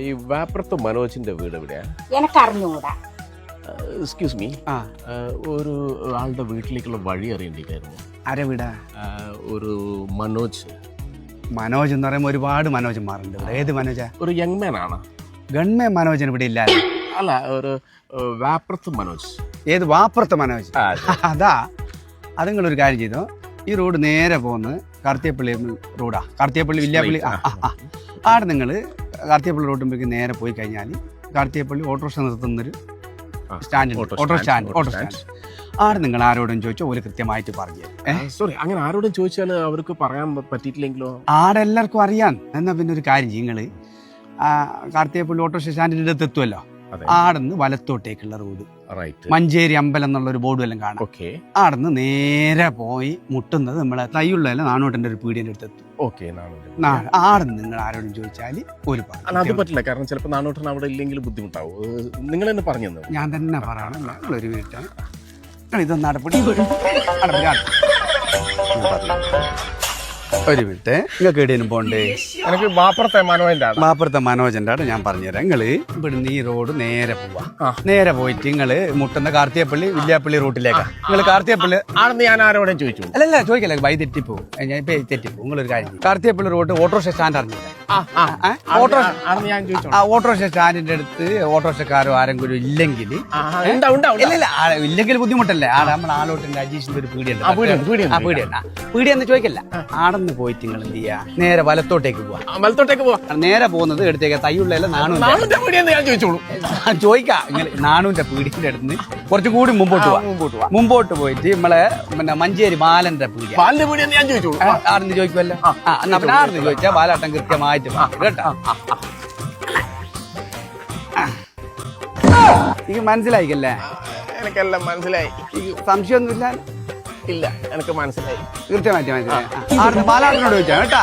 ഈ വാപ്പുറത്ത് മനോജിന്റെ വീട് എവിടെയാ? എനക്കറിഞ്ഞൂടാ. എക്സ്ക്യൂസ് മീ, ഒരു ആളുടെ വീട്ടിലേക്കുള്ള വഴി അറിയേണ്ടിയിട്ടായിരുന്നു. ആരെ വീടാ? ഒരു മനോജ്. മനോജ് എന്ന് പറയുമ്പോൾ ഒരുപാട് മനോജന്മാരുണ്ട്. ഏത് മനോജാ? ഒരു യങ് മാൻ ആണ്. ഗൺമേ മനോജൻ ഇവിടെ ഇല്ല. അല്ല, ഒരു വാപ്പുറത്ത് മനോജ്. ഏത് വാപ്പുറത്തെ മനോജ്? അതാ. അത് നിങ്ങളൊരു കാര്യം ചെയ്തോ, ഈ റോഡ് നേരെ പോകുന്നത് കാർത്തികപ്പള്ളി റോഡാ. കാർത്തികപ്പള്ളി വില്യാപ്പള്ളി. ആടെ നിങ്ങൾ കാർത്തികപ്പള്ളി റോഡുമ്പോഴേക്ക് നേരെ പോയി കഴിഞ്ഞാൽ കാർത്തികപ്പള്ളി ഓട്ടോറിക്ഷ നിർത്തുന്നൊരു സ്റ്റാൻഡ്, ഓട്ടോ സ്റ്റാൻഡ്. ആടെ നിങ്ങൾ ആരോടും ചോദിച്ചോ, ഒരു കൃത്യമായിട്ട് പറഞ്ഞു. സോറി, അങ്ങനെ ആരോടും ചോദിച്ചാൽ അവർക്ക് പറയാൻ പറ്റിയിട്ടില്ലെങ്കിലോ? ആടെ എല്ലാവർക്കും അറിയാൻ. എന്നാൽ പിന്നെ ഒരു കാര്യം ചെയ്യും, നിങ്ങൾ കാർത്തികപ്പള്ളി ഓട്ടോറിക്ഷ സ്റ്റാൻഡിൻ്റെ അടുത്ത് എത്തുമല്ലോ, ആടുന്ന് വലത്തോട്ടേക്കുള്ള റോഡ്, മഞ്ചേരി അമ്പലം എന്നുള്ളൊരു ബോർഡും എല്ലാം കാണാം. ആടുന്ന് നേരെ പോയി മുട്ടുന്നത് നമ്മളെ തയ്യുള്ള നാണോട്ടൻ്റെ ഒരു പീടിയൻ്റെ അടുത്ത് എത്തും. ആടുന്ന് നിങ്ങൾ ആരോടും ചോദിച്ചാൽ ഒരു അത് പറ്റില്ല, കാരണം ചിലപ്പോൾ നാണോട്ടൻ അവിടെ ഇല്ലെങ്കിൽ ബുദ്ധിമുട്ടാവും. നിങ്ങൾ തന്നെ പറഞ്ഞു തന്നെ. ഞാൻ തന്നെ പറയണം. നിങ്ങളൊരു വീട്ടാണ് ഇതൊന്നും അടപ്പിടി ഒരു മിനിറ്റ്. നിങ്ങൾക്ക് എവിടെയും പോണ്ടേ? എനിക്ക് വാപ്പുറത്തെ മനോജന്റെ ആണ് ഞാൻ പറഞ്ഞുതരാം. നിങ്ങള് ഇവിടുന്ന് ഈ റോഡ് നേരെ പോവാ. നേരെ പോയിട്ട് നിങ്ങള് മുട്ടുന്ന കാർത്തികപ്പള്ളി വില്യാപ്പള്ളി റൂട്ടിലേക്കാ. നിങ്ങൾ കാർത്തികപ്പള്ളി ആണെന്ന് ഞാൻ ആരോടും ചോദിച്ചു. അല്ലല്ല, ചോദിക്കല്ലേ, വൈ തെറ്റിപ്പോ. ഞാൻ ഇപ്പൊ തെറ്റിപ്പോ. നിങ്ങളൊരു കാര്യം, കാർത്തികപ്പള്ളി റോഡ് ഓട്ടോറിക്ഷ സ്റ്റാൻഡ് അറിഞ്ഞില്ല? ഓട്ടോറിക്ഷ സ്റ്റാൻഡിന്റെ അടുത്ത് ഓട്ടോറിക്ഷക്കാരോ ആരെങ്കിലും ഇല്ലെങ്കിൽ ഇല്ലെങ്കിൽ ബുദ്ധിമുട്ടല്ലേ? ആടെ നമ്മൾ ആലോട്ടിന്റെ അജീഷിന്റെ ഒരു പീടിയെന്ന് ചോദിക്കല്ല. ആടെന്ന് പോയിട്ട് നിങ്ങൾ എന്ത് ചെയ്യാ, നേരെ വലത്തോട്ടേക്ക് പോവാ. നേരെ പോകുന്നത് എടുത്തേക്ക് തയ്യുള്ള ചോദിക്കാ. നാണുവിന്റെ പീടിയുടെ അടുത്ത് കുറച്ചും കൂടി മുമ്പോട്ട് പോയിട്ട് നമ്മളെ പിന്നെ മഞ്ചേരി ബാലന്റെ പീടിയ ആടെന്ന് ചോദിക്കുമല്ലോ. ആടെന്ന് ചോദിച്ചാൽ ബാലാട്ടം കൃത്യമായിട്ട് കേട്ടോ. എനിക്ക് മനസ്സിലായിക്കല്ലേ? എനിക്കെല്ലാം മനസ്സിലായി. സംശയമൊന്നുമില്ല? ഇല്ല, എനിക്ക് മനസ്സിലായി. കൃത്യമായിട്ട് മനസ്സിലായി. ആടുന്ന് ബാലാട്ടനോട് ചോദിച്ചാ കേട്ടാ.